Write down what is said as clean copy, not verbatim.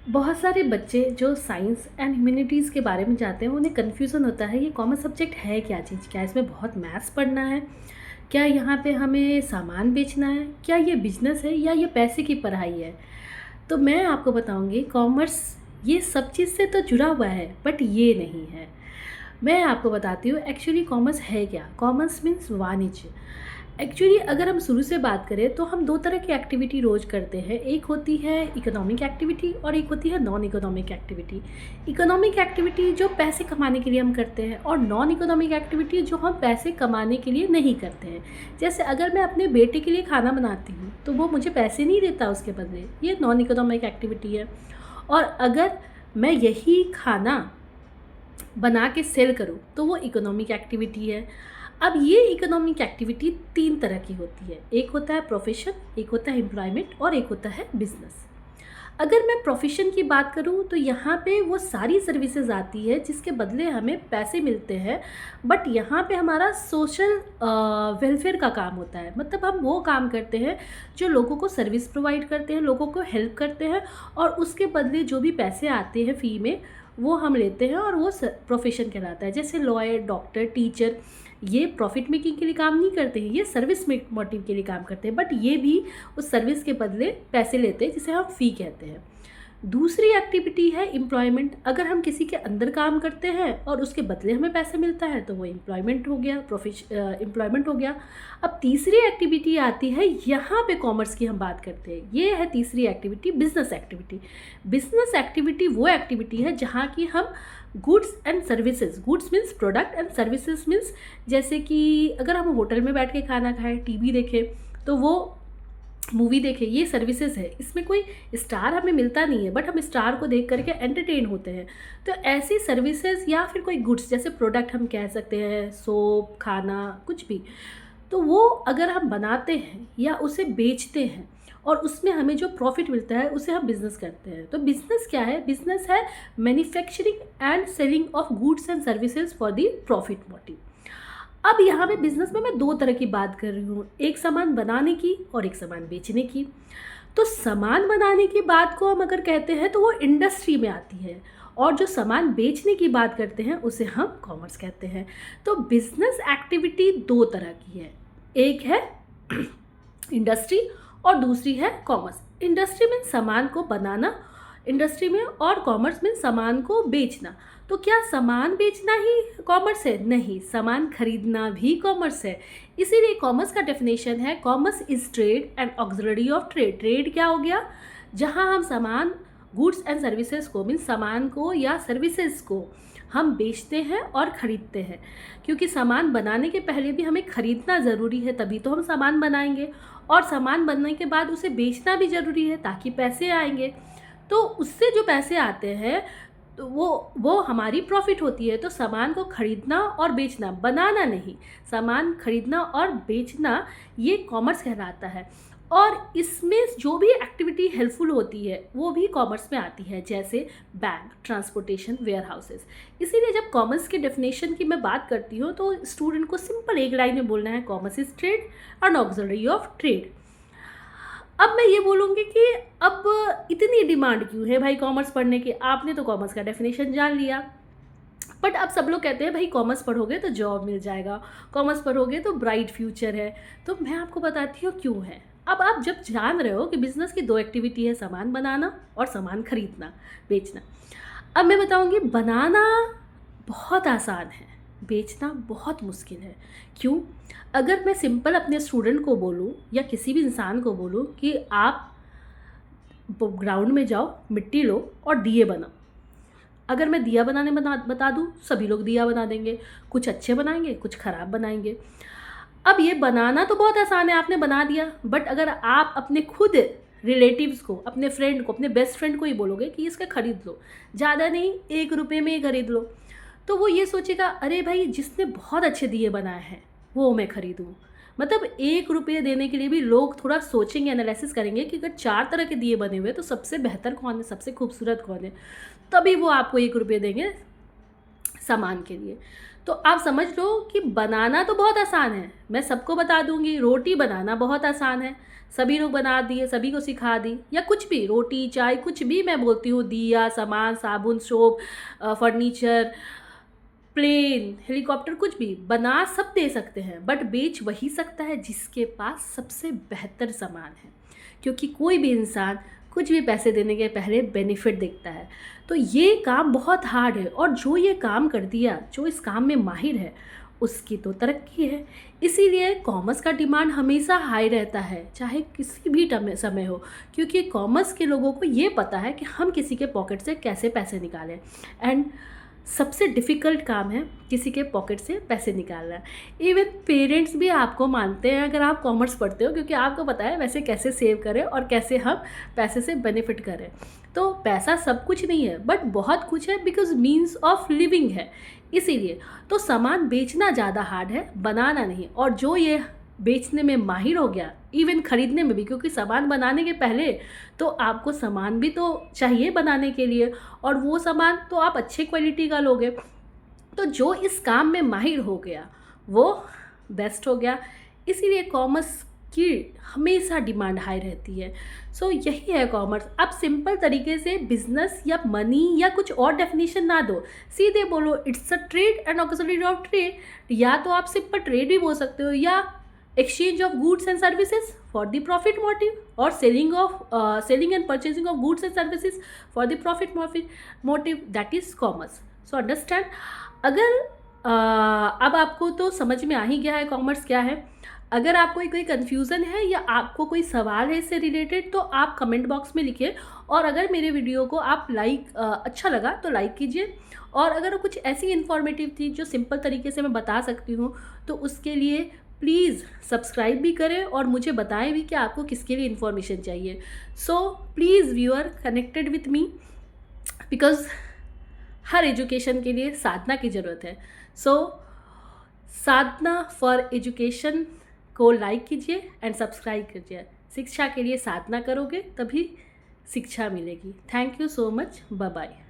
बहुत सारे बच्चे जो साइंस एंड ह्यूमैनिटीज़ के बारे में जानते हैं उन्हें कन्फ्यूज़न होता है, ये कॉमर्स सब्जेक्ट है क्या चीज़? क्या इसमें बहुत मैथ्स पढ़ना है? क्या यहाँ पे हमें सामान बेचना है? क्या ये बिजनेस है या ये पैसे की पढ़ाई है? तो मैं आपको बताऊंगी, कॉमर्स ये सब चीज़ से तो जुड़ा हुआ है बट ये नहीं है। मैं आपको बताती हूँ एक्चुअली कॉमर्स है क्या। कॉमर्स मीन्स वाणिज्य। एक्चुअली अगर हम शुरू से बात करें तो हम दो तरह की एक्टिविटी रोज़ करते हैं। एक होती है इकोनॉमिक एक्टिविटी और एक होती है non economic activity. Economic activity जो पैसे कमाने के लिए हम करते हैं और नॉन इकोनॉमिक एक्टिविटी जो हम पैसे कमाने के लिए नहीं करते हैं। जैसे अगर मैं अपने बेटे के लिए खाना बनाती हूँ तो वो मुझे पैसे नहीं देता उसके बदले, ये नॉन इकोनॉमिक एक्टिविटी है। और अगर मैं यही खाना बना के सेल करूँ तो वो इकोनॉमिक एक्टिविटी है। अब ये इकोनॉमिक एक्टिविटी तीन तरह की होती है, एक होता है प्रोफेशन, एक होता है एम्प्लॉयमेंट और एक होता है बिजनेस। अगर मैं प्रोफेशन की बात करूँ तो यहाँ पे वो सारी सर्विसेज आती है जिसके बदले हमें पैसे मिलते हैं, बट यहाँ पे हमारा सोशल वेलफेयर का काम होता है। मतलब हम वो काम करते हैं जो लोगों को सर्विस प्रोवाइड करते हैं, लोगों को हेल्प करते हैं और उसके बदले जो भी पैसे आते हैं फ़ी में वो हम लेते हैं और वो प्रोफेशन कहलाता है। जैसे लॉयर, डॉक्टर, टीचर, ये प्रॉफिट मेकिंग के लिए काम नहीं करते हैं, ये सर्विस मोटिव के लिए काम करते हैं, बट ये भी उस सर्विस के बदले पैसे लेते हैं जिसे हम फ़ी कहते हैं। दूसरी एक्टिविटी है एम्प्लॉयमेंट। अगर हम किसी के अंदर काम करते हैं और उसके बदले हमें पैसे मिलता है तो वो एम्प्लॉयमेंट हो गया, एम्प्लॉयमेंट हो गया। अब तीसरी एक्टिविटी आती है, यहाँ पे कॉमर्स की हम बात करते हैं, ये है तीसरी activity business activity. Business activity वो एक्टिविटी है जहाँ की हम goods and services, goods means product and services means जैसे कि अगर हम होटल में बैठ के खाना खाएं, टीवी देखें, तो वो मूवी देखें, ये सर्विसेज है। इसमें कोई स्टार हमें मिलता नहीं है बट हम स्टार को देख करके एंटरटेन होते हैं। तो ऐसी सर्विसेज या फिर कोई गुड्स जैसे प्रोडक्ट हम कह सकते हैं, सोप, खाना, कुछ भी, तो वो अगर हम बनाते हैं या उसे बेचते हैं और उसमें हमें जो प्रॉफिट मिलता है उसे हम बिज़नेस करते हैं। तो बिज़नेस क्या है? बिज़नेस है manufacturing and selling of goods and services for the profit motive. अब यहाँ पे बिज़नेस में मैं दो तरह की बात कर रही हूँ, एक सामान बनाने की और एक सामान बेचने की। तो सामान बनाने की बात को हम अगर कहते हैं तो वो इंडस्ट्री में आती है, और जो सामान बेचने की बात करते हैं उसे हम कॉमर्स कहते हैं। तो बिजनेस एक्टिविटी दो तरह की है, एक है इंडस्ट्री और दूसरी है कॉमर्स। इंडस्ट्री में सामान को बनाना, इंडस्ट्री में, और कॉमर्स में सामान को बेचना। तो क्या सामान बेचना ही कॉमर्स है? नहीं, सामान खरीदना भी कॉमर्स है। इसीलिए कॉमर्स का डेफिनेशन है, commerce is trade and auxiliary of trade. Trade क्या हो गया? जहां हम सामान, गुड्स एंड सर्विसेज को, मीन सामान को या सर्विसेज को हम बेचते हैं और ख़रीदते हैं। क्योंकि सामान बनाने के पहले भी हमें ख़रीदना ज़रूरी है, तभी तो हम सामान बनाएंगे, और सामान बनने के बाद उसे बेचना भी ज़रूरी है ताकि पैसे आएंगे। तो उससे जो पैसे आते हैं तो वो हमारी प्रॉफिट होती है। तो सामान को खरीदना और बेचना, बनाना नहीं, सामान खरीदना और बेचना, ये कॉमर्स कहलाता है। और इसमें जो भी एक्टिविटी हेल्पफुल होती है वो भी कॉमर्स में आती है, जैसे बैंक, ट्रांसपोर्टेशन, वेयर हाउसेज। इसीलिए जब कॉमर्स के डेफिनेशन की मैं बात करती हूँ तो स्टूडेंट को सिंपल एक लाइन में बोलना है, commerce is trade and auxiliary of trade. अब मैं ये बोलूँगी कि अब इतनी डिमांड क्यों है भाई कॉमर्स पढ़ने की? आपने तो कॉमर्स का डेफिनेशन जान लिया, बट अब सब लोग कहते हैं भाई कॉमर्स पढ़ोगे तो जॉब मिल जाएगा, कॉमर्स पढ़ोगे तो ब्राइट फ्यूचर है। तो मैं आपको बताती हूँ क्यों है। अब आप जब जान रहे हो कि बिज़नेस की दो एक्टिविटी है, सामान बनाना और सामान खरीदना, बेचना। अब मैं बताऊँगी, बनाना बहुत आसान है, बेचना बहुत मुश्किल है। क्यों? अगर मैं सिंपल अपने स्टूडेंट को बोलूँ या किसी भी इंसान को बोलूँ कि आप ग्राउंड में जाओ, मिट्टी लो और दिए बनाओ, अगर मैं दिया बनाने बता दूँ, सभी लोग दिया बना देंगे। कुछ अच्छे बनाएंगे, कुछ ख़राब बनाएंगे। अब ये बनाना तो बहुत आसान है, आपने बना दिया, बट अगर आप अपने खुद रिलेटिव्स को, अपने फ्रेंड को, अपने बेस्ट फ्रेंड को ही बोलोगे कि इसका ख़रीद लो, ज़्यादा नहीं, 1 रुपये में ही खरीद लो, तो वो ये सोचेगा, अरे भाई जिसने बहुत अच्छे दिए बनाए हैं वो मैं ख़रीदूँ। मतलब 1 रुपये देने के लिए भी लोग थोड़ा सोचेंगे, एनालिसिस करेंगे कि अगर 4 तरह के दिए बने हुए तो सबसे बेहतर कौन है, सबसे खूबसूरत कौन है, तभी वो आपको 1 रुपये देंगे सामान के लिए। तो आप समझ लो कि बनाना तो बहुत आसान है, मैं सबको बता दूंगी, रोटी बनाना बहुत आसान है, सभी लोग बना दिए, सभी को सिखा दी, या कुछ भी रोटी चाय कुछ भी मैं बोलती हूँ, दिया, सामान, साबुन, सोप, फर्नीचर, प्लेन, हेलीकॉप्टर, कुछ भी बना सब दे सकते हैं, बट बेच वही सकता है जिसके पास सबसे बेहतर सामान है, क्योंकि कोई भी इंसान कुछ भी पैसे देने के पहले बेनिफिट देखता है। तो ये काम बहुत हार्ड है, और जो ये काम कर दिया, जो इस काम में माहिर है, उसकी तो तरक्की है। इसीलिए कॉमर्स का डिमांड हमेशा हाई रहता है, चाहे किसी भी समय हो, क्योंकि कॉमर्स के लोगों को ये पता है कि हम किसी के पॉकेट से कैसे पैसे निकालें। एंड सबसे डिफ़िकल्ट काम है किसी के पॉकेट से पैसे निकालना। इवन पेरेंट्स भी आपको मानते हैं अगर आप कॉमर्स पढ़ते हो, क्योंकि आपको पता है वैसे कैसे सेव करें और कैसे हम पैसे से बेनिफिट करें। तो पैसा सब कुछ नहीं है, बट बहुत कुछ है, बिकॉज मीन्स ऑफ लिविंग है। इसीलिए तो सामान बेचना ज़्यादा हार्ड है, बनाना नहीं। और जो ये बेचने में माहिर हो गया, इवन ख़रीदने में भी, क्योंकि सामान बनाने के पहले तो आपको सामान भी तो चाहिए बनाने के लिए, और वो सामान तो आप अच्छे क्वालिटी का लोगे। तो जो इस काम में माहिर हो गया वो बेस्ट हो गया। इसीलिए कॉमर्स की हमेशा डिमांड हाई रहती है। सो यही है कॉमर्स। आप सिंपल तरीके से बिजनेस या मनी या कुछ और डेफिनेशन ना दो, सीधे बोलो it's a trade and opposite of trade. या तो आप सिंपल ट्रेड भी बोल सकते हो, या exchange of goods and services for the profit motive, or selling and purchasing of goods and services for the profit motive, that is commerce. So understand, अगर अब आपको तो समझ में आ ही गया है कॉमर्स क्या है। अगर आपको कोई कन्फ्यूज़न है या आपको कोई सवाल है इससे रिलेटेड, तो आप कमेंट बॉक्स में लिखिए। और अगर मेरे वीडियो को आप अच्छा लगा तो लाइक कीजिए। और अगर कुछ ऐसी इन्फॉर्मेटिव थी जो सिंपल तरीके से मैं बता सकती हूँ, तो उसके लिए प्लीज़ सब्सक्राइब भी करें और मुझे बताएं भी कि आपको किसके लिए इन्फॉर्मेशन चाहिए। So please viewer connected with me, because हर एजुकेशन के लिए साधना की ज़रूरत है। सो साधना फॉर एजुकेशन को लाइक कीजिए एंड सब्सक्राइब कीजिए। शिक्षा के लिए साधना करोगे तभी शिक्षा मिलेगी। Thank you so much. Bye bye.